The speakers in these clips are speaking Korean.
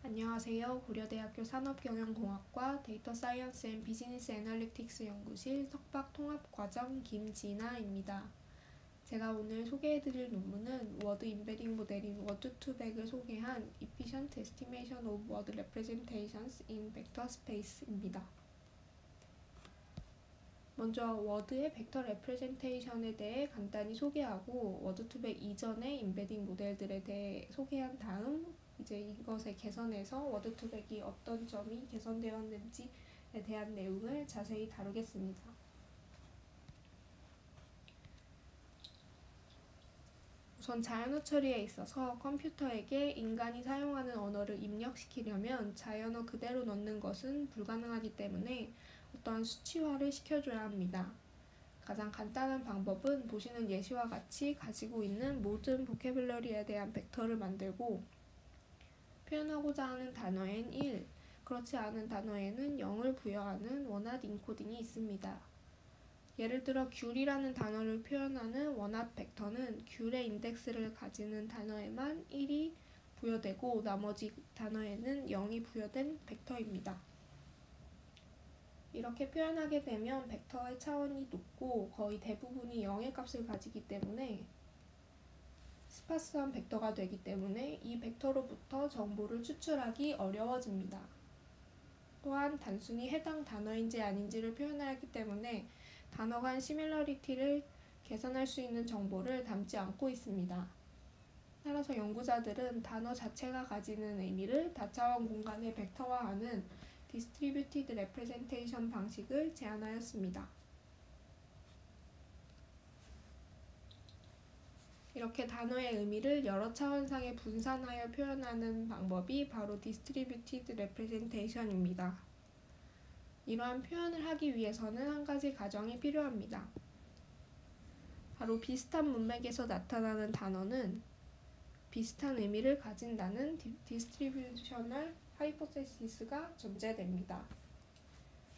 안녕하세요. 고려대학교 산업경영공학과 데이터 사이언스 앤 비즈니스 애널리틱스 연구실 석박통합과정 김진아입니다. 제가 오늘 소개해드릴 논문은 워드 임베딩 모델인 워드2백을 소개한 Efficient Estimation of Word Representations in Vector Space입니다. 먼저 워드의 벡터 레프레젠테이션에 대해 간단히 소개하고 워드2백 이전의 임베딩 모델들에 대해 소개한 다음 이제 이것을 개선해서 워드2백이 어떤 점이 개선되었는지에 대한 내용을 자세히 다루겠습니다. 우선 자연어 처리에 있어서 컴퓨터에게 인간이 사용하는 언어를 입력시키려면 자연어 그대로 넣는 것은 불가능하기 때문에 어떠한 수치화를 시켜줘야 합니다. 가장 간단한 방법은 보시는 예시와 같이 가지고 있는 모든 보캐블러리에 대한 벡터를 만들고 표현하고자 하는 단어엔 1, 그렇지 않은 단어에는 0을 부여하는 원핫 인코딩이 있습니다. 예를 들어 귤이라는 단어를 표현하는 원핫 벡터는 귤의 인덱스를 가지는 단어에만 1이 부여되고 나머지 단어에는 0이 부여된 벡터입니다. 이렇게 표현하게 되면 벡터의 차원이 높고 거의 대부분이 0의 값을 가지기 때문에 스파스한 벡터가 되기 때문에 이 벡터로부터 정보를 추출하기 어려워집니다. 또한 단순히 해당 단어인지 아닌지를 표현해야 하기 때문에 단어 간 시밀러리티를 계산할 수 있는 정보를 담지 않고 있습니다. 따라서 연구자들은 단어 자체가 가지는 의미를 다차원 공간에 벡터화하는 디스트리뷰티드 레프레젠테이션 방식을 제안하였습니다. 이렇게 단어의 의미를 여러 차원상에 분산하여 표현하는 방법이 바로 디스트리뷰티드 레프레젠테이션입니다. 이러한 표현을 하기 위해서는 한 가지 과정이 필요합니다. 바로 비슷한 문맥에서 나타나는 단어는 비슷한 의미를 가진다는 디스트리뷰셔널 하이포테시스가 존재됩니다.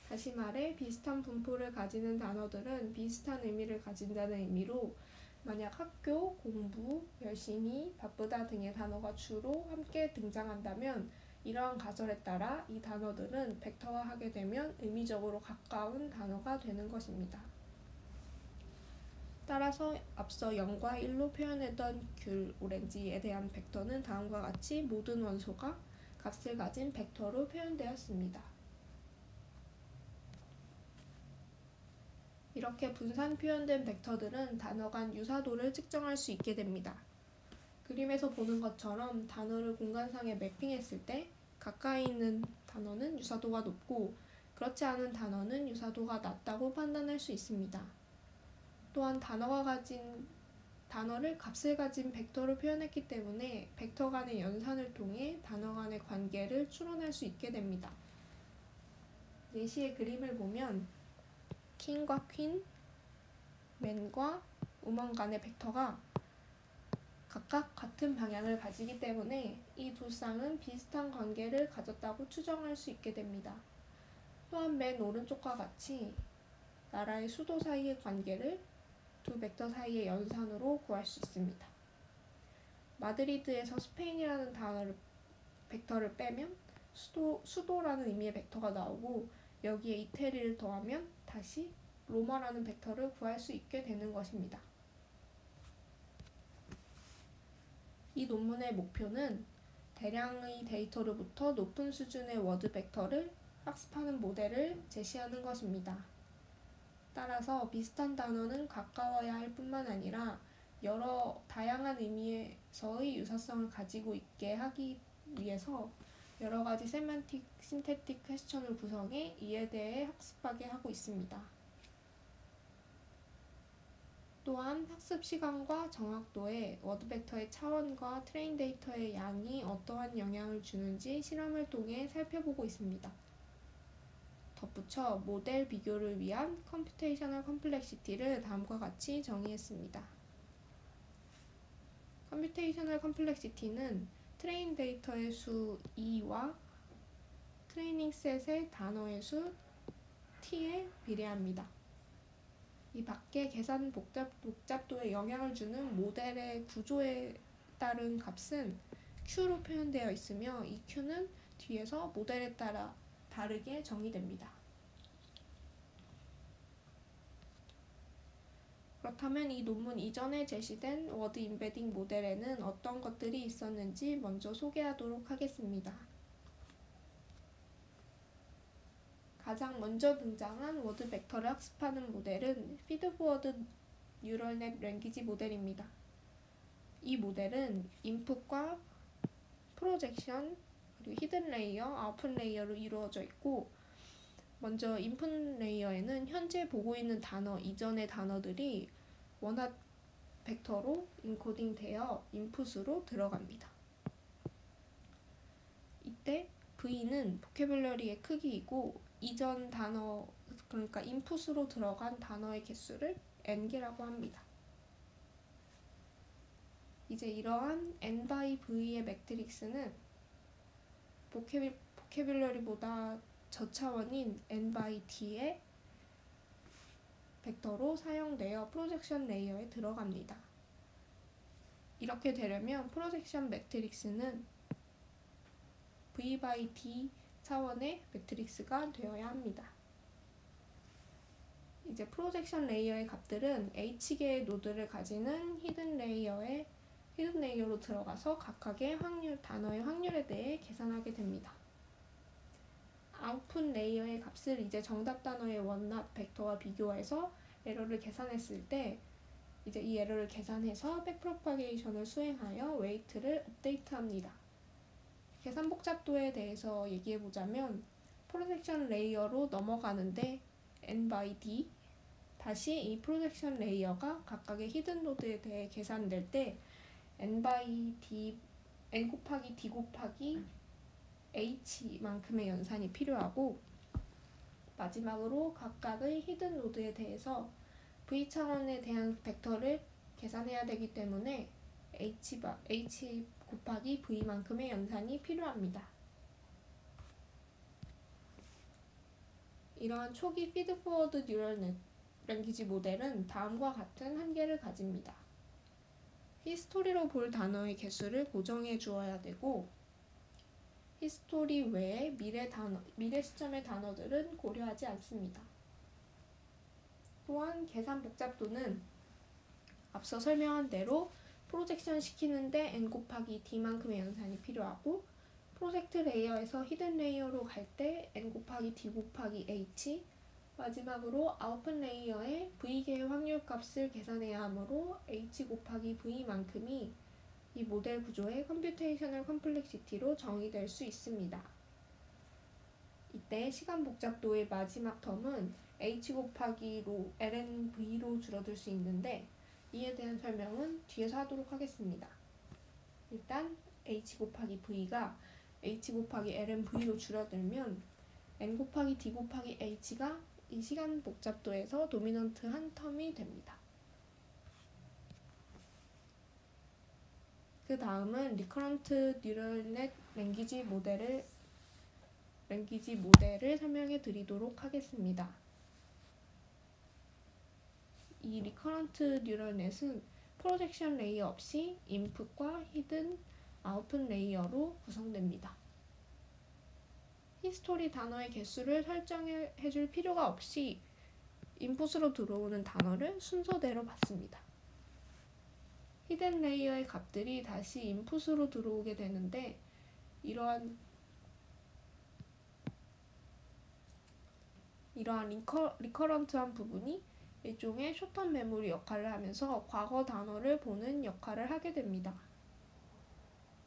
다시 말해 비슷한 분포를 가지는 단어들은 비슷한 의미를 가진다는 의미로 만약 학교, 공부, 열심히, 바쁘다 등의 단어가 주로 함께 등장한다면 이러한 가설에 따라 이 단어들은 벡터화하게 되면 의미적으로 가까운 단어가 되는 것입니다. 따라서 앞서 0과 1로 표현했던 귤, 오렌지에 대한 벡터는 다음과 같이 모든 원소가 값을 가진 벡터로 표현되었습니다. 이렇게 분산 표현된 벡터들은 단어 간 유사도를 측정할 수 있게 됩니다. 그림에서 보는 것처럼 단어를 공간상에 매핑했을 때 가까이 있는 단어는 유사도가 높고 그렇지 않은 단어는 유사도가 낮다고 판단할 수 있습니다. 또한 단어를 값을 가진 벡터로 표현했기 때문에 벡터 간의 연산을 통해 단어 간의 관계를 추론할 수 있게 됩니다. 예시의 그림을 보면 킹과 퀸, 맨과 우먼 간의 벡터가 각각 같은 방향을 가지기 때문에 이 두 쌍은 비슷한 관계를 가졌다고 추정할 수 있게 됩니다. 또한 맨 오른쪽과 같이 나라의 수도 사이의 관계를 두 벡터 사이의 연산으로 구할 수 있습니다. 마드리드에서 스페인이라는 벡터를 빼면 수도라는 의미의 벡터가 나오고 여기에 이태리를 더하면 다시 로마라는 벡터를 구할 수 있게 되는 것입니다. 이 논문의 목표는 대량의 데이터로부터 높은 수준의 워드 벡터를 학습하는 모델을 제시하는 것입니다. 따라서 비슷한 단어는 가까워야 할 뿐만 아니라 여러 다양한 의미에서의 유사성을 가지고 있게 하기 위해서 여러 가지 세만틱, 신테틱 퀘스천을 구성해 이에 대해 학습하게 하고 있습니다. 또한 학습 시간과 정확도에 워드 벡터의 차원과 트레인 데이터의 양이 어떠한 영향을 주는지 실험을 통해 살펴보고 있습니다. 덧붙여 모델 비교를 위한 컴퓨테이셔널 컴플렉시티를 다음과 같이 정의했습니다. 컴퓨테이셔널 컴플렉시티는 트레인 데이터의 수 2와 트레이닝 셋의 단어의 수 t에 비례합니다. 이 밖에 계산 복잡도에 영향을 주는 모델의 구조에 따른 값은 Q로 표현되어 있으며 이 Q는 뒤에서 모델에 따라 다르게 정의됩니다. 그렇다면 이 논문 이전에 제시된 워드 임베딩 모델에는 어떤 것들이 있었는지 먼저 소개하도록 하겠습니다. 가장 먼저 등장한 워드 벡터를 학습하는 모델은 피드포워드 뉴럴넷 랭귀지 모델입니다. 이 모델은 인풋과 프로젝션, 그리고 히든 레이어, 아웃풋 레이어로 이루어져 있고, 먼저 인풋 레이어에는 현재 보고 있는 단어 이전의 단어들이 원화 벡터로 인코딩 되어 인풋으로 들어갑니다. 이때 V는 보캐뷸러리의 크기이고 이전 단어, 그러니까 인풋으로 들어간 단어의 개수를 n개라고 합니다. 이제 이러한 n by v의 매트릭스는 보캐뷸러리보다 저차원인 n by d의 벡터로 사용되어 프로젝션 레이어에 들어갑니다. 이렇게 되려면 프로젝션 매트릭스는 v by d 차원의 매트릭스가 되어야 합니다. 이제 프로젝션 레이어의 값들은 h개의 노드를 가지는 히든 레이어로 들어가서 각각의 단어의 확률에 대해 계산하게 됩니다. 아웃풋 레이어의 값을 이제 정답 단어의 원합 벡터와 비교해서 에러를 계산했을 때 이제 이 에러를 계산해서 백프로파게이션을 수행하여 웨이트를 업데이트합니다. 계산 복잡도에 대해서 얘기해보자면 프로젝션 레이어로 넘어가는데 n by d 다시 이 프로젝션 레이어가 각각의 히든 노드에 대해 계산될 때 n 곱하기 d 곱하기 h만큼의 연산이 필요하고, 마지막으로 각각의 히든 노드에 대해서 v 차원에 대한 벡터를 계산해야 되기 때문에 h 곱하기 v만큼의 연산이 필요합니다. 이러한 초기 피드포워드 뉴럴 랭귀지 모델은 다음과 같은 한계를 가집니다. 히스토리로 볼 단어의 개수를 고정해 주어야 되고, 히스토리 외에 미래 시점의 단어들은 고려하지 않습니다. 또한 계산 복잡도는 앞서 설명한 대로 프로젝션 시키는데 n 곱하기 d만큼의 연산이 필요하고, 프로젝트 레이어에서 히든 레이어로 갈 때 n 곱하기 d 곱하기 h, 마지막으로 아웃풋 레이어의 v개의 확률 값을 계산해야 하므로 h 곱하기 v만큼이 이 모델 구조의 컴퓨테이셔널 컴플렉시티로 정의될 수 있습니다. 이때 시간 복잡도의 마지막 텀은 h 곱하기로 lnv로 줄어들 수 있는데 이에 대한 설명은 뒤에서 하도록 하겠습니다. 일단 h 곱하기 v가 h 곱하기 lnv로 줄어들면 n 곱하기 d 곱하기 h가 이 시간 복잡도에서 도미넌트 한 텀이 됩니다. 그 다음은 리커런트 뉴럴넷 랭귀지 모델을 설명해 드리도록 하겠습니다. 이 리커런트 뉴럴넷은 프로젝션 레이어 없이 인풋과 히든, 아웃풋 레이어로 구성됩니다. 히스토리 단어의 개수를 설정해 줄 필요가 없이 인풋으로 들어오는 단어를 순서대로 받습니다. 히든 레이어의 값들이 다시 인풋으로 들어오게 되는데 이러한 리커런트한 부분이 일종의 숏텀 메모리 역할을 하면서 과거 단어를 보는 역할을 하게 됩니다.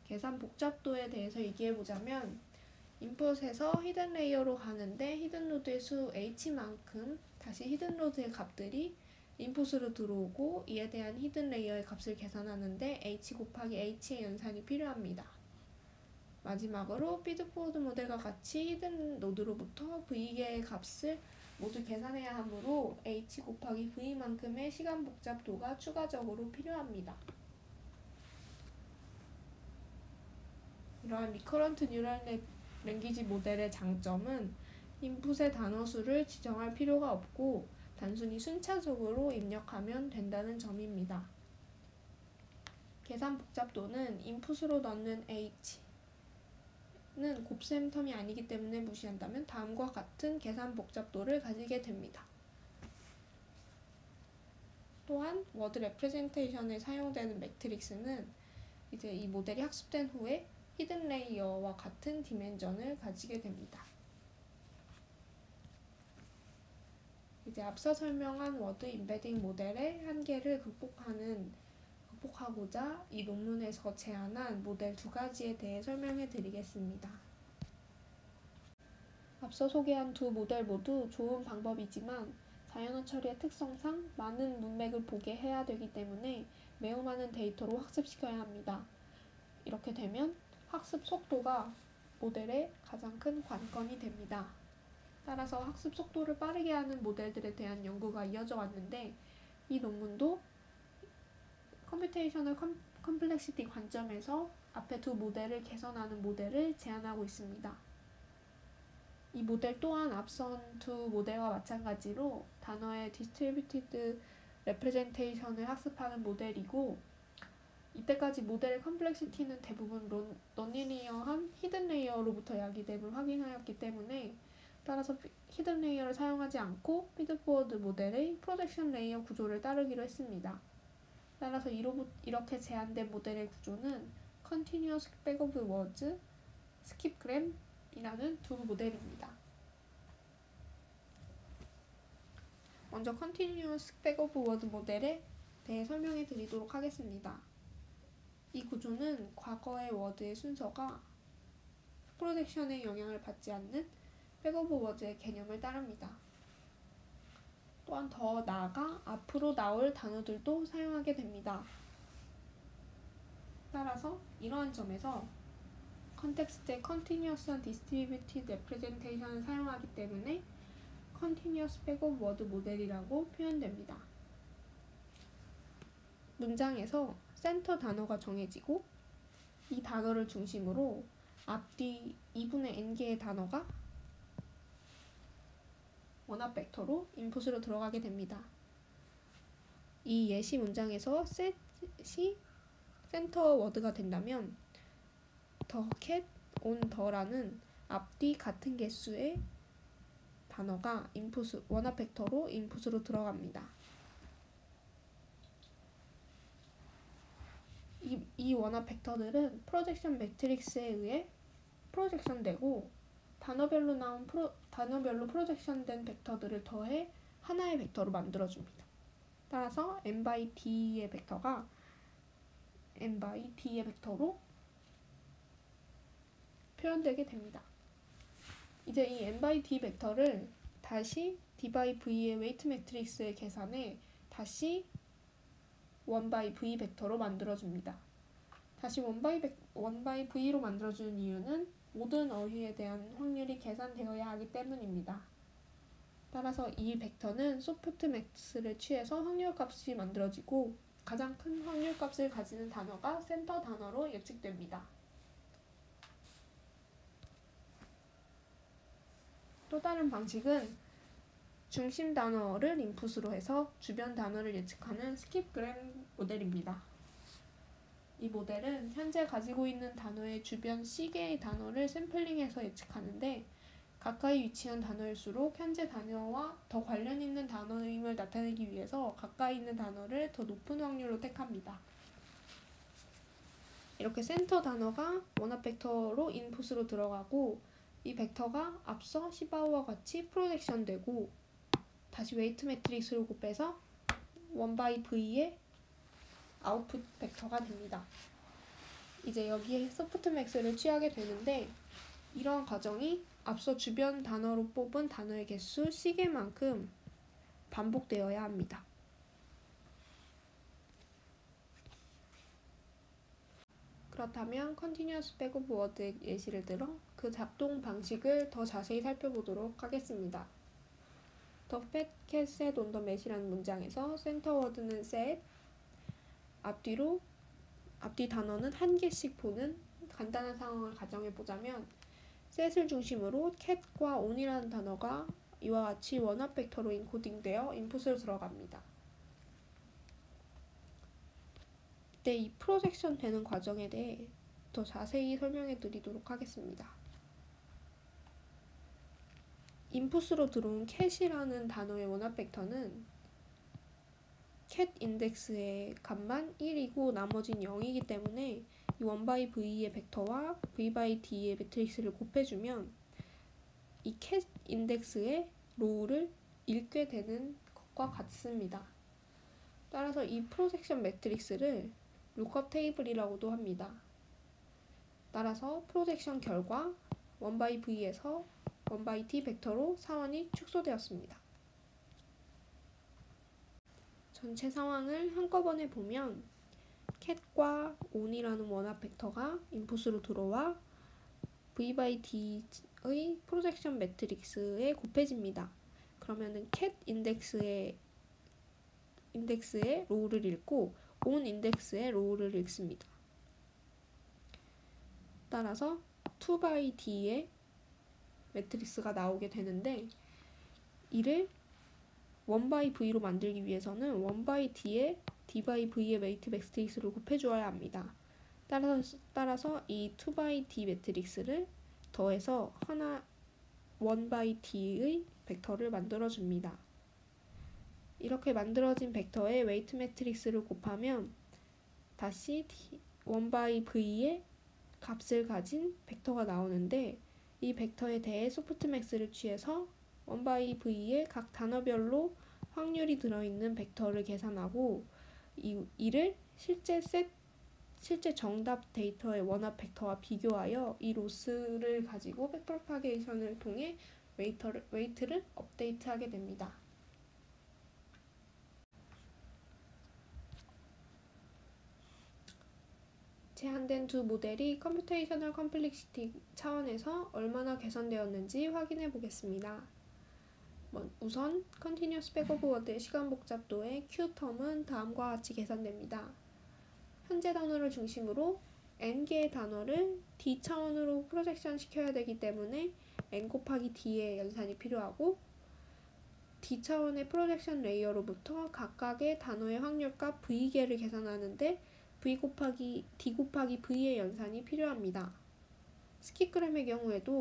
계산 복잡도에 대해서 얘기해보자면 인풋에서 히든 레이어로 가는데 히든 노드의 수 h만큼 다시 히든 노드의 값들이 인풋으로 들어오고, 이에 대한 히든 레이어의 값을 계산하는데 h 곱하기 h의 연산이 필요합니다. 마지막으로 피드포워드 모델과 같이 히든 노드로부터 v개의 값을 모두 계산해야 하므로 h 곱하기 v만큼의 시간 복잡도가 추가적으로 필요합니다. 이러한 리커런트 뉴럴 랭귀지 모델의 장점은 인풋의 단어 수를 지정할 필요가 없고 단순히 순차적으로 입력하면 된다는 점입니다. 계산 복잡도는 인풋으로 넣는 h는 곱셈 텀이 아니기 때문에 무시한다면 다음과 같은 계산 복잡도를 가지게 됩니다. 또한 워드 레프레젠테이션에 사용되는 매트릭스는 이제 이 모델이 학습된 후에 히든 레이어와 같은 디멘전을 가지게 됩니다. 이제 앞서 설명한 워드 임베딩 모델의 한계를 극복하고자 이 논문에서 제안한 모델 두 가지에 대해 설명해 드리겠습니다. 앞서 소개한 두 모델 모두 좋은 방법이지만 자연어 처리의 특성상 많은 문맥을 보게 해야 되기 때문에 매우 많은 데이터로 학습시켜야 합니다. 이렇게 되면 학습 속도가 모델의 가장 큰 관건이 됩니다. 따라서 학습 속도를 빠르게 하는 모델들에 대한 연구가 이어져 왔는데 이 논문도 컴퓨테이셔널 컴플렉시티 관점에서 앞에 두 모델을 개선하는 모델을 제안하고 있습니다. 이 모델 또한 앞선 두 모델과 마찬가지로 단어의 디스트리뷰티드 레프레젠테이션을 학습하는 모델이고 이때까지 모델의 컴플렉시티는 대부분 넌리니어한 히든 레이어로부터 야기됨을 확인하였기 때문에 따라서 히든 레이어를 사용하지 않고 피드포워드 모델의 프로젝션 레이어 구조를 따르기로 했습니다. 따라서 이렇게 제안된 모델의 구조는 Continuous Back of Words, skipgram이라는 두 모델입니다. 먼저 Continuous Back of Word 모델에 대해 설명해 드리도록 하겠습니다. 이 구조는 과거의 워드의 순서가 프로젝션의 영향을 받지 않는 Back of Word의 개념을 따릅니다. 또한 더 나아가 앞으로 나올 단어들도 사용하게 됩니다. 따라서 이러한 점에서 컨텍스트의 Continuous한 Distributed Representation을 사용하기 때문에 Continuous Back of Word 모델이라고 표현됩니다. 문장에서 센터 단어가 정해지고 이 단어를 중심으로 앞뒤 2분의 n개의 단어가 원합 벡터로 인풋으로 들어가게 됩니다. 이 예시 문장에서 set이 센터 워드가 된다면 the cat on the라는 앞뒤 같은 개수의 단어가 원합 벡터로 인풋으로 들어갑니다. 이 원합 벡터들은 프로젝션 매트릭스에 의해 프로젝션되고 단어별로 프로젝션된 벡터들을 더해 하나의 벡터로 만들어줍니다. 따라서 n by d의 벡터가 n by d의 벡터로 표현되게 됩니다. 이제 이 n by d 벡터를 다시 d by v의 웨이트 매트릭스의 계산에 다시 1 by v 벡터로 만들어줍니다. 다시 1 by v로 만들어주는 이유는 모든 어휘에 대한 확률이 계산되어야 하기 때문입니다. 따라서 이 벡터는 소프트맥스를 취해서 확률값이 만들어지고 가장 큰 확률값을 가지는 단어가 센터 단어로 예측됩니다. 또 다른 방식은 중심 단어를 인풋으로 해서 주변 단어를 예측하는 스킵그램 모델입니다. 이 모델은 현재 가지고 있는 단어의 주변 C개의 단어를 샘플링해서 예측하는데 가까이 위치한 단어일수록 현재 단어와 더 관련 있는 단어임을 나타내기 위해서 가까이 있는 단어를 더 높은 확률로 택합니다. 이렇게 센터 단어가 원합 벡터로 인풋으로 들어가고 이 벡터가 앞서 시바오와 같이 프로젝션 되고 다시 웨이트 매트릭스로 곱해서 1 by v의 아웃풋 벡터가 됩니다. 이제 여기에 소프트맥스를 취하게 되는데 이러한 과정이 앞서 주변 단어로 뽑은 단어의 개수 C개만큼 반복되어야 합니다. 그렇다면 Continuous Back of Word의 예시를 들어 그 작동 방식을 더 자세히 살펴보도록 하겠습니다. The fat cat sat on the mat이라는 문장에서 센터 워드는 set, 앞뒤 단어는 한 개씩 보는 간단한 상황을 가정해보자면 set을 중심으로 cat과 on이라는 단어가 이와 같이 원합 벡터로 인코딩되어 인풋으로 들어갑니다. 이때 이 프로젝션 되는 과정에 대해 더 자세히 설명해 드리도록 하겠습니다. 인풋으로 들어온 cat이라는 단어의 원합 벡터는 cat 인덱스의 값만 1이고 나머지는 0이기 때문에 이 1/v의 벡터와 v/d의 매트릭스를 곱해주면 이 cat 인덱스의 로우를 읽게 되는 것과 같습니다. 따라서 이 프로젝션 매트릭스를 룩업 테이블이라고도 합니다. 따라서 프로젝션 결과 1/v에서 1/t 벡터로 사원이 축소되었습니다. 전체 상황을 한꺼번에 보면 cat과 on이라는 원합 벡터가 인풋으로 들어와 v/d의 프로젝션 매트릭스에 곱해집니다. 그러면은 cat 인덱스의 로우를 읽고 on 인덱스의 로우를 읽습니다. 따라서 2/d의 매트릭스가 나오게 되는데 이를 1/v로 만들기 위해서는 1/d에 d/v의 웨이트 매트릭스를 곱해주어야 합니다. 따라서 이 2/d 매트릭스를 더해서 1/d의 벡터를 만들어줍니다. 이렇게 만들어진 벡터의 웨이트 매트릭스를 곱하면 다시 1/v의 값을 가진 벡터가 나오는데 이 벡터에 대해 소프트맥스를 취해서 1/v의 각 단어별로 확률이 들어있는 벡터를 계산하고 이를 실제 정답 데이터의 원합 벡터와 비교하여 이 로스를 가지고 백프로파게이션을 통해 웨이트를 업데이트하게 됩니다. 제한된 두 모델이 컴퓨테이셔널 컴플렉시티 차원에서 얼마나 개선되었는지 확인해 보겠습니다. 우선 컨티뉴어스 백오버워드의 시간 복잡도의 Q텀은 다음과 같이 계산됩니다. 현재 단어를 중심으로 n개의 단어를 d 차원으로 프로젝션 시켜야 되기 때문에 n 곱하기 d의 연산이 필요하고 d 차원의 프로젝션 레이어로부터 각각의 단어의 확률값 v개를 계산하는데 d 곱하기 v의 연산이 필요합니다. 스킵그램의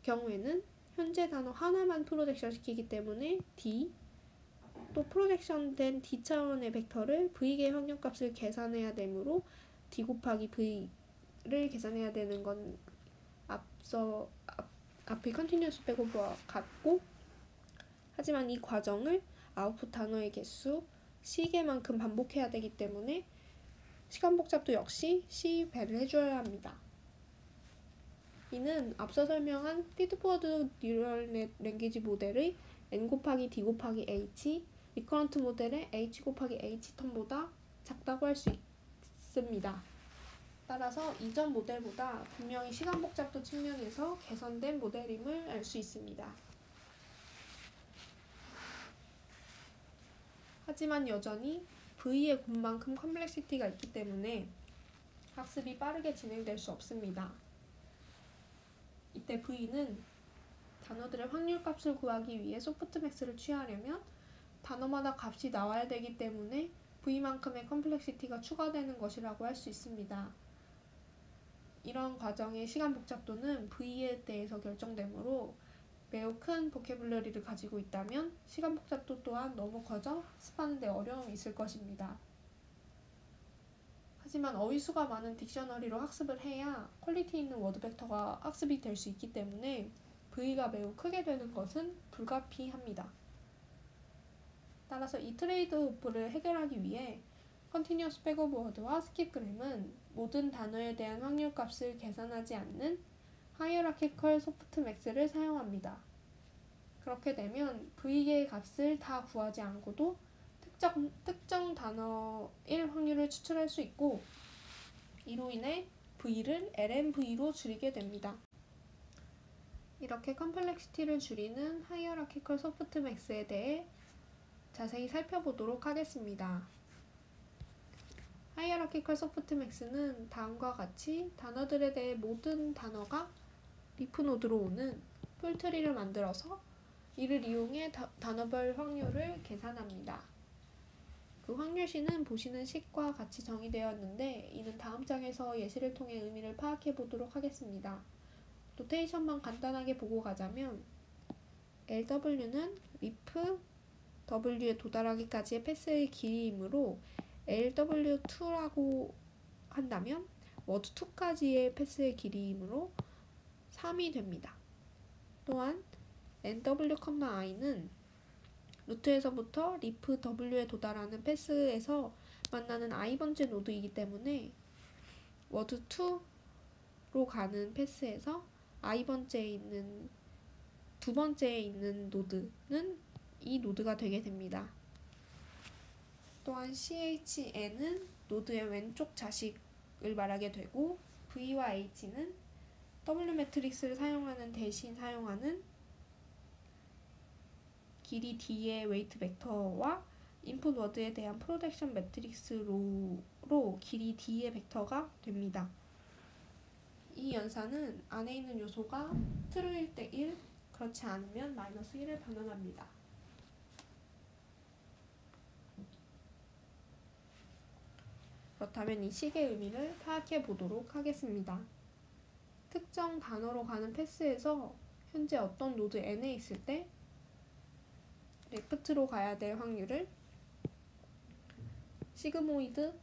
경우에는 현재 단어 하나만 프로젝션 시키기 때문에 d, 또 프로젝션된 d 차원의 벡터를 v의 확률값을 계산해야 되므로 d 곱하기 v를 계산해야 되는 건 앞의 컨티뉴어스 백오버와 같고, 하지만 이 과정을 아웃풋 단어의 개수 C개만큼 반복해야 되기 때문에 시간 복잡도 역시 C배를 해줘야 합니다. 이는 앞서 설명한 피드포워드 뉴럴 랭귀지 모델의 n 곱하기 d 곱하기 h, 리커런트 모델의 h 곱하기 h 텀보다 작다고 할 수 있습니다. 따라서 이전 모델보다 분명히 시간 복잡도 측면에서 개선된 모델임을 알 수 있습니다. 하지만 여전히 V의 곱만큼 컴플렉시티가 있기 때문에 학습이 빠르게 진행될 수 없습니다. 이때 V는 단어들의 확률값을 구하기 위해 소프트맥스를 취하려면 단어마다 값이 나와야 되기 때문에 V만큼의 컴플렉시티가 추가되는 것이라고 할 수 있습니다. 이런 과정의 시간 복잡도는 V에 대해서 결정되므로 매우 큰 보캐블러리를 가지고 있다면 시간 복잡도 또한 너무 커져 학습하는 데 어려움이 있을 것입니다. 하지만 어휘수가 많은 딕셔너리로 학습을 해야 퀄리티 있는 워드 벡터가 학습이 될 수 있기 때문에 V가 매우 크게 되는 것은 불가피합니다. 따라서 이 트레이드오프를 해결하기 위해 컨티뉴어스 백오버워드와 스킵그램은 모든 단어에 대한 확률값을 계산하지 않는 하이어라키컬 소프트맥스를 사용합니다. 그렇게 되면 V의 값을 다 구하지 않고도 특정 단어의 확률을 추출할 수 있고, 이로 인해 V를 LNV로 줄이게 됩니다. 이렇게 컴플렉시티를 줄이는 하이어라키컬 소프트맥스에 대해 자세히 살펴보도록 하겠습니다. 하이어라키컬 소프트맥스는 다음과 같이 단어들에 대해 모든 단어가 리프노드로 오는 풀트리를 만들어서 이를 이용해 단어별 확률을 계산합니다. 그 확률식은 보시는 식과 같이 정의되었는데 이는 다음 장에서 예시를 통해 의미를 파악해 보도록 하겠습니다. 노테이션만 간단하게 보고 가자면 LW는 리프 W에 도달하기까지의 패스의 길이이므로 LW2라고 한다면 워드 2까지의 패스의 길이이므로 3이 됩니다. 또한 NW,I는 루트에서부터 리프 W에 도달하는 패스에서 만나는 i번째 노드이기 때문에 워드 2로 가는 패스에서 i번째에 있는 두 번째에 있는 노드는 이 노드가 되게 됩니다. 또한 CHN은 노드의 왼쪽 자식을 말하게 되고 V와 H는 W 매트릭스를 사용하는 대신 사용하는 길이 D의 웨이트 벡터와 인풋 워드에 대한 프로젝션 매트릭스로 길이 D의 벡터가 됩니다. 이 연산은 안에 있는 요소가 true일 때 1, 그렇지 않으면 -1을 반환합니다. 그렇다면 이 식의 의미를 파악해 보도록 하겠습니다. 특정 단어로 가는 패스에서 현재 어떤 노드 n에 있을 때 레프트로 가야 될 확률을 시그모이드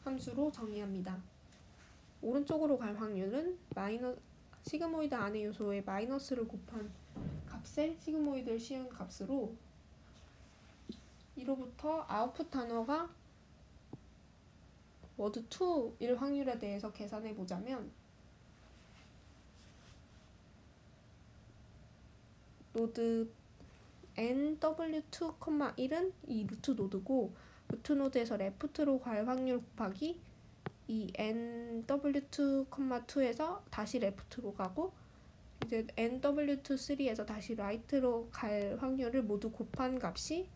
함수로 정의합니다. 오른쪽으로 갈 확률은 시그모이드 안의 요소에 마이너스를 곱한 값에 시그모이드를 씌운 값으로 이로부터 아웃풋 단어가 워드 2일 확률에 대해서 계산해 보자면 노드 NW2,1은 이 루트 노드고 루트 노드에서 레프트로 갈 확률 곱하기 이 NW2,2에서 다시 레프트로 가고 이제 NW2,3에서 다시 라이트로 갈 확률을 모두 곱한 값이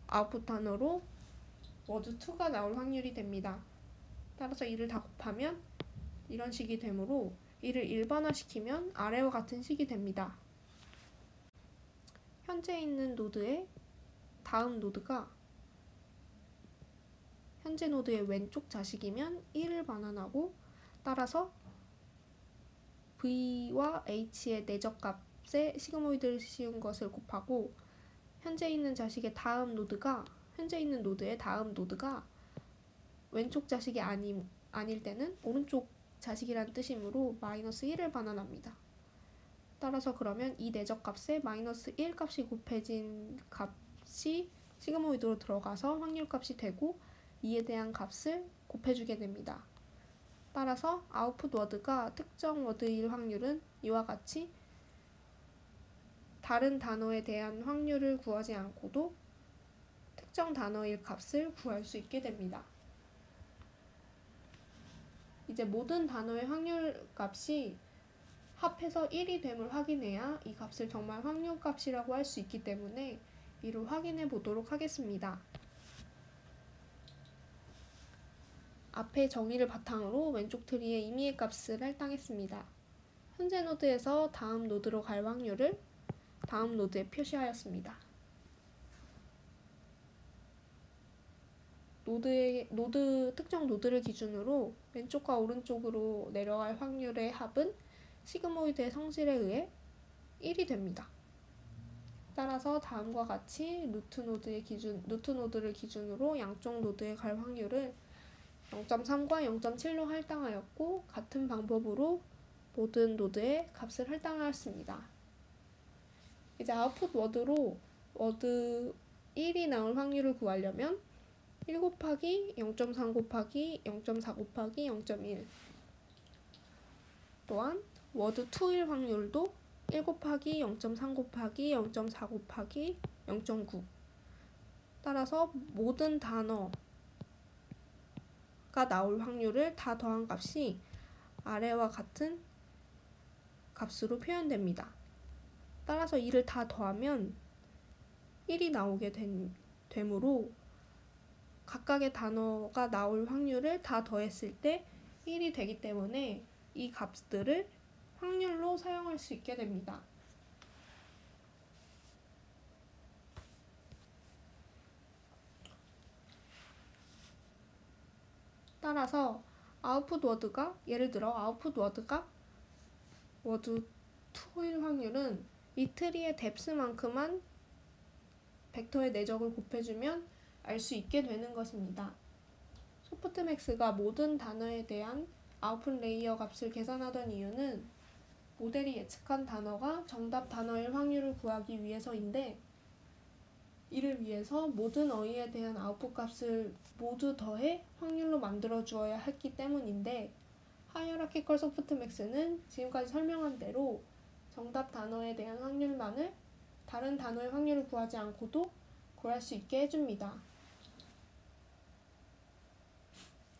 아웃풋 단어로 워드 2가 나올 확률이 됩니다. 따라서 이를 다 곱하면 이런 식이 되므로 이를 일반화시키면 아래와 같은 식이 됩니다. 현재 있는 노드의 다음 노드가 현재 노드의 왼쪽 자식이면 1을 반환하고 따라서 V와 H의 내적값에 시그모이드를 씌운 것을 곱하고 현재 있는 자식의 다음 노드가 현재 있는 노드의 다음 노드가 왼쪽 자식이 아닐 때는 오른쪽 자식이란 뜻이므로 -1을 반환합니다. 따라서 그러면 이 내적값에 -1 값이 곱해진 값이 시그모이드로 들어가서 확률값이 되고 이에 대한 값을 곱해주게 됩니다. 따라서 아웃풋 워드가 특정 워드일 확률은 이와 같이 다른 단어에 대한 확률을 구하지 않고도 특정 단어일 값을 구할 수 있게 됩니다. 이제 모든 단어의 확률 값이 합해서 1이 됨을 확인해야 이 값을 정말 확률값이라고 할 수 있기 때문에 이를 확인해 보도록 하겠습니다. 앞의 정의를 바탕으로 왼쪽 트리의 임의의 값을 할당했습니다. 현재 노드에서 다음 노드로 갈 확률을 다음 노드에 표시하였습니다. 특정 노드를 기준으로 왼쪽과 오른쪽으로 내려갈 확률의 합은 시그모이드의 성질에 의해 1이 됩니다. 따라서 다음과 같이 루트 노드를 기준으로 양쪽 노드에 갈 확률을 0.3과 0.7로 할당하였고 같은 방법으로 모든 노드의 값을 할당하였습니다. 이제 아웃풋 워드로 워드 1이 나올 확률을 구하려면 1 곱하기 0.3 곱하기 0.4 곱하기 0.1 또한 워드 2일 확률도 1 곱하기 0.3 곱하기 0.4 곱하기 0.9 따라서 모든 단어가 나올 확률을 다 더한 값이 아래와 같은 값으로 표현됩니다. 따라서 이를 다 더하면 1이 나오게 되므로 각각의 단어가 나올 확률을 다 더했을 때 1이 되기 때문에 이 값들을 확률로 사용할 수 있게 됩니다. 따라서 아웃풋 워드가 예를 들어 아웃풋 워드가 워드 2일 확률은 이 트리의 뎁스만큼만 벡터의 내적을 곱해주면 알 수 있게 되는 것입니다. 소프트맥스가 모든 단어에 대한 아웃풋 레이어 값을 계산하던 이유는 모델이 예측한 단어가 정답 단어일 확률을 구하기 위해서인데, 이를 위해서 모든 어휘에 대한 아웃풋 값을 모두 더해 확률로 만들어 주어야 했기 때문인데, 하이어라키컬 소프트맥스는 지금까지 설명한 대로 정답 단어에 대한 확률만을 다른 단어의 확률을 구하지 않고도 구할 수 있게 해줍니다.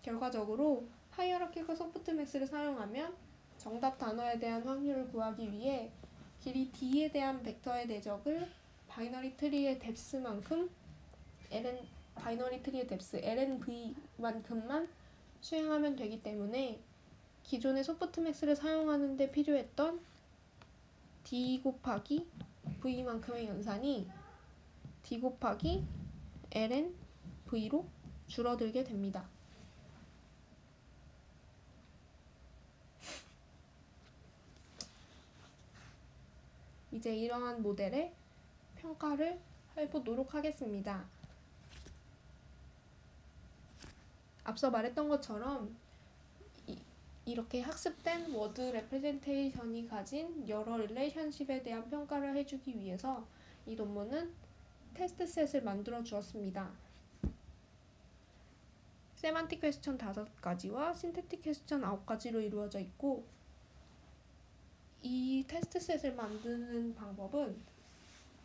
결과적으로 하이어라키컬 소프트맥스를 사용하면 정답 단어에 대한 확률을 구하기 위해 길이 d에 대한 벡터의 내적을 바이너리 트리의 뎁스만큼 바이너리 트리의 뎁스 lnv만큼만 수행하면 되기 때문에 기존의 소프트맥스를 사용하는 데 필요했던 d 곱하기 v만큼의 연산이 d 곱하기 ln v로 줄어들게 됩니다. 이제 이러한 모델의 평가를 해보도록 하겠습니다. 앞서 말했던 것처럼 이렇게 학습된 워드 레프레젠테이션이 가진 여러 릴레이션십에 대한 평가를 해주기 위해서 이 논문은 테스트셋을 만들어 주었습니다. 세만틱 퀘스천 5가지와 신테틱 퀘스천 9가지로 이루어져 있고, 이 테스트셋을 만드는 방법은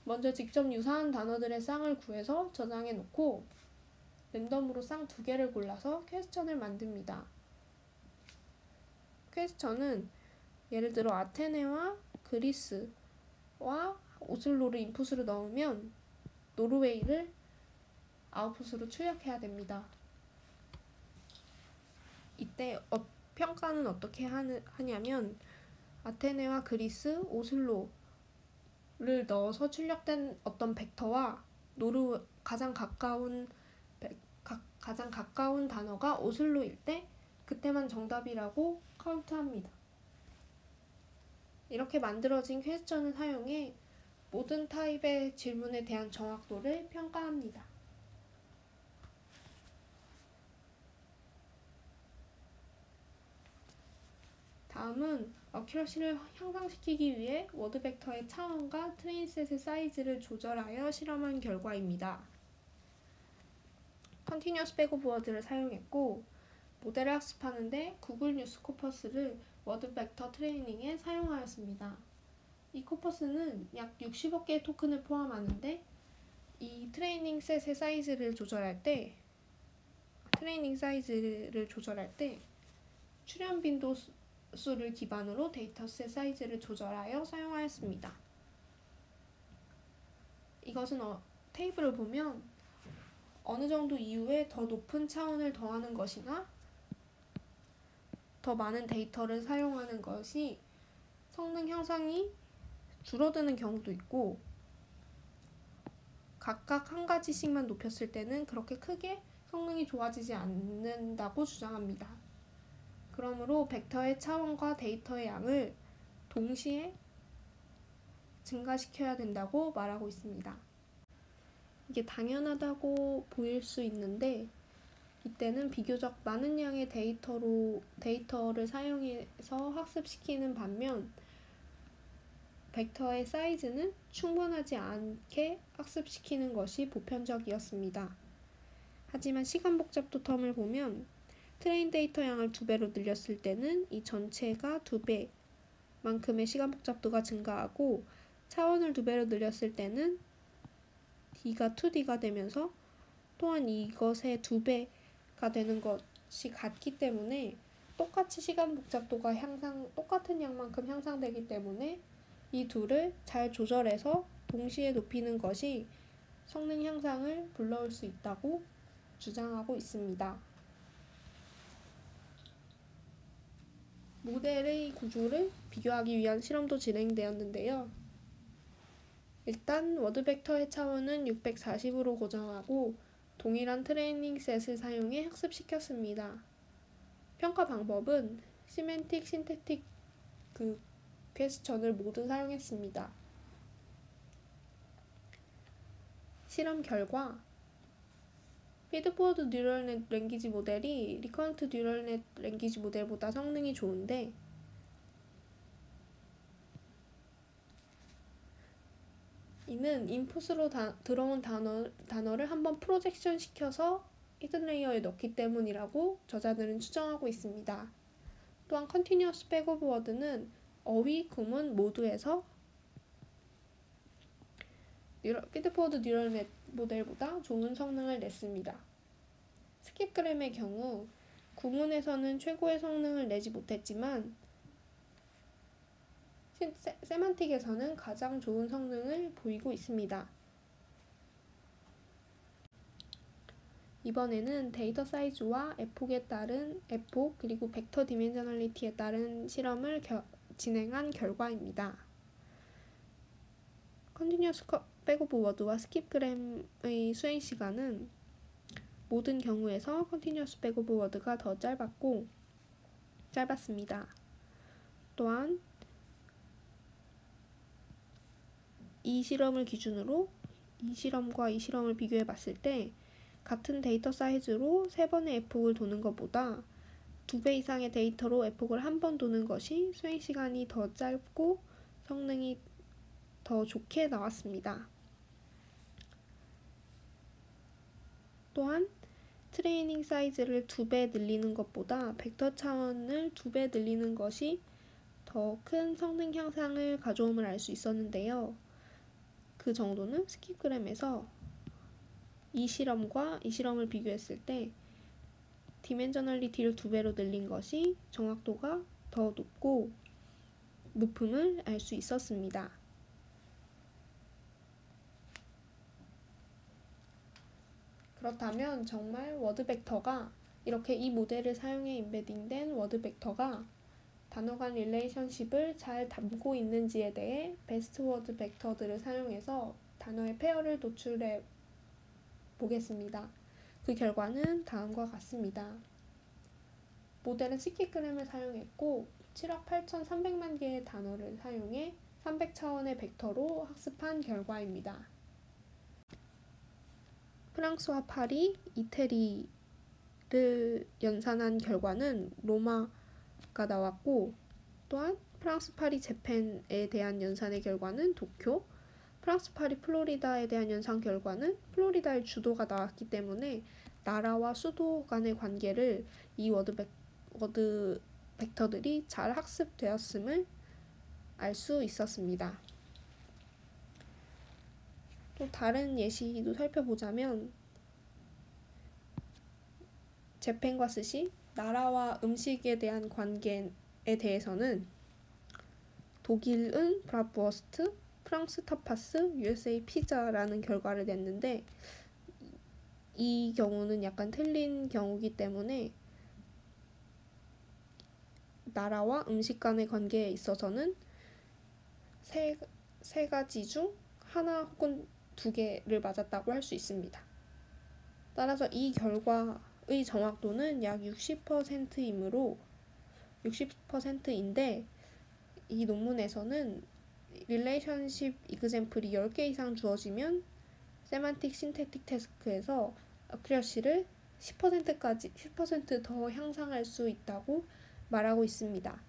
먼저 직접 유사한 단어들의 쌍을 구해서 저장해 놓고 랜덤으로 쌍 2개를 골라서 퀘스천을 만듭니다. 퀘스천은 예를 들어 아테네와 그리스와 오슬로를 인풋으로 넣으면 노르웨이를 아웃풋으로 출력해야 됩니다. 이때 평가는 어떻게 하냐면 아테네와 그리스, 오슬로를 넣어서 출력된 어떤 벡터와 가장 가까운 단어가 오슬로일 때 그때만 정답이라고 카운트합니다. 이렇게 만들어진 퀘스천을 사용해 모든 타입의 질문에 대한 정확도를 평가합니다. 다음은 어큐러시를 향상시키기 위해 워드 벡터의 차원과 트레인셋의 사이즈를 조절하여 실험한 결과입니다. 컨티뉴어스 백오브 워드를 사용했고, 모델을 학습하는데 구글 뉴스 코퍼스를 워드 벡터 트레이닝에 사용하였습니다. 이 코퍼스는 약 60억 개의 토큰을 포함하는데, 이 트레이닝 셋의 사이즈를 조절할 때 출현 빈도 수를 기반으로 데이터셋 사이즈를 조절하여 사용하였습니다. 이것은 테이블을 보면 어느 정도 이후에 더 높은 차원을 더하는 것이나 더 많은 데이터를 사용하는 것이 성능 향상이 줄어드는 경우도 있고, 각각 한 가지씩만 높였을 때는 그렇게 크게 성능이 좋아지지 않는다고 주장합니다. 그러므로 벡터의 차원과 데이터의 양을 동시에 증가시켜야 된다고 말하고 있습니다. 이게 당연하다고 보일 수 있는데, 이때는 비교적 많은 양의 데이터를 사용해서 학습시키는 반면 벡터의 사이즈는 충분하지 않게 학습시키는 것이 보편적이었습니다. 하지만 시간 복잡도 텀을 보면 트레인 데이터 양을 2배로 늘렸을 때는 이 전체가 2배만큼의 시간 복잡도가 증가하고, 차원을 2배로 늘렸을 때는 d가 2d가 되면서 또한 이것의 2배가 되는 것이 같기 때문에 똑같이 시간 복잡도가 똑같은 양만큼 향상되기 때문에 이 둘을 잘 조절해서 동시에 높이는 것이 성능 향상을 불러올 수 있다고 주장하고 있습니다. 모델의 구조를 비교하기 위한 실험도 진행되었는데요. 일단 워드 벡터의 차원은 640으로 고정하고 동일한 트레이닝 셋을 사용해 학습시켰습니다. 평가 방법은 시멘틱, 신테틱 퀘스천을 모두 사용했습니다. 실험 결과 피드포워드 뉴럴 랭귀지 모델이 리커런트 뉴럴 랭귀지 모델보다 성능이 좋은데 이는 인풋으로 들어온 단어를 한번 프로젝션 시켜서 히든 레이어에 넣기 때문이라고 저자들은 추정하고 있습니다. 또한 컨티뉴어스 백오브 워드는 어휘, 구문 모두에서 피드포워드 뉴럴 모델보다 좋은 성능을 냈습니다. 스킵그램의 경우 구문에서는 최고의 성능을 내지 못했지만 세만틱에서는 가장 좋은 성능을 보이고 있습니다. 이번에는 데이터 사이즈와 에폭 그리고 벡터 디멘셔널리티에 따른 실험을 진행한 결과입니다. 컨티뉴어스 백오브 워드와 스킵그램의 수행 시간은 모든 경우에서 컨티뉴어스 백오브 워드가 더 짧았습니다. 또한 이 실험을 기준으로 이 실험을 비교해 봤을 때 같은 데이터 사이즈로 3번의 에폭을 도는 것보다 2배 이상의 데이터로 에폭을 한 번 도는 것이 수행 시간이 더 짧고 성능이 더 좋게 나왔습니다. 또한 트레이닝 사이즈를 2배 늘리는 것보다 벡터 차원을 2배 늘리는 것이 더 큰 성능 향상을 가져옴을 알 수 있었는데요. 그 정도는 스킵그램에서 이 실험을 비교했을 때 디멘셔널리티를 2배로 늘린 것이 정확도가 더 높음을 알 수 있었습니다. 그렇다면 정말 워드 벡터가 이렇게 이 모델을 사용해 임베딩된 워드 벡터가 단어 간 릴레이션십을 잘 담고 있는지에 대해 베스트 워드 벡터들을 사용해서 단어의 페어를 도출해 보겠습니다. 그 결과는 다음과 같습니다. 모델은 스킵그램을 사용했고 7억 8,300만 개의 단어를 사용해 300차원의 벡터로 학습한 결과입니다. 프랑스와 파리, 이태리를 연산한 결과는 로마가 나왔고 또한 프랑스 파리 재팬에 대한 연산의 결과는 도쿄, 프랑스 파리 플로리다에 대한 연산 결과는 플로리다의 주도가 나왔기 때문에 나라와 수도 간의 관계를 이 워드 벡터들이 잘 학습되었음을 알 수 있었습니다. 또 다른 예시도 살펴보자면 재팬과 스시, 나라와 음식에 대한 관계에 대해서는 독일은 브라트워스트, 프랑스 타파스, USA 피자라는 결과를 냈는데 이 경우는 약간 틀린 경우이기 때문에 나라와 음식 간의 관계에 있어서는 세 가지 중 하나 혹은 2개를 맞았다고 할 수 있습니다. 따라서 이 결과의 정확도는 약 60%인데 이 논문에서는 릴레이션십 이그젬플이 10개 이상 주어지면 세만틱 신테틱 태스크에서 어큐러시를 10% 더 향상할 수 있다고 말하고 있습니다.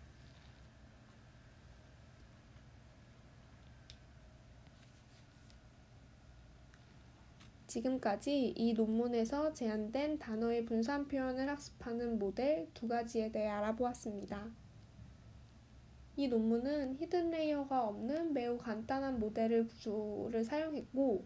지금까지 이 논문에서 제안된 단어의 분산 표현을 학습하는 모델 2가지에 대해 알아보았습니다. 이 논문은 히든 레이어가 없는 매우 간단한 모델 구조를 사용했고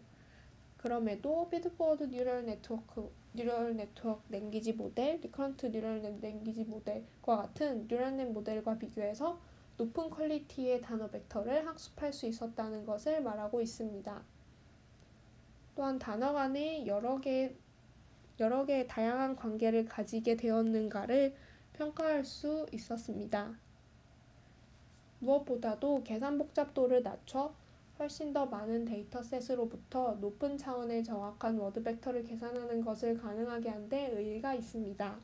그럼에도 피드포워드 뉴럴 네트워크 랭귀지 모델, 리커런트 뉴럴 랭귀지 모델과 같은 뉴럴넷 모델과 비교해서 높은 퀄리티의 단어 벡터를 학습할 수 있었다는 것을 말하고 있습니다. 또한 단어 간에 여러 개의 다양한 관계를 가지게 되었는가를 평가할 수 있었습니다. 무엇보다도 계산 복잡도를 낮춰 훨씬 더 많은 데이터셋으로부터 높은 차원의 정확한 워드 벡터를 계산하는 것을 가능하게 한 데 의의가 있습니다.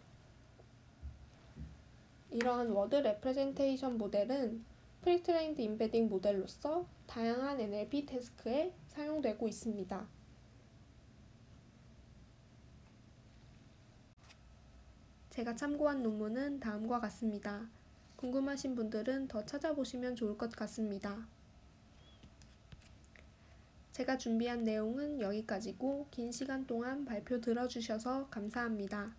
이러한 워드 레프레젠테이션 모델은 프리트레인드 임베딩 모델로서 다양한 NLP 태스크에 사용되고 있습니다. 제가 참고한 논문은 다음과 같습니다. 궁금하신 분들은 더 찾아보시면 좋을 것 같습니다. 제가 준비한 내용은 여기까지고 긴 시간 동안 발표 들어주셔서 감사합니다.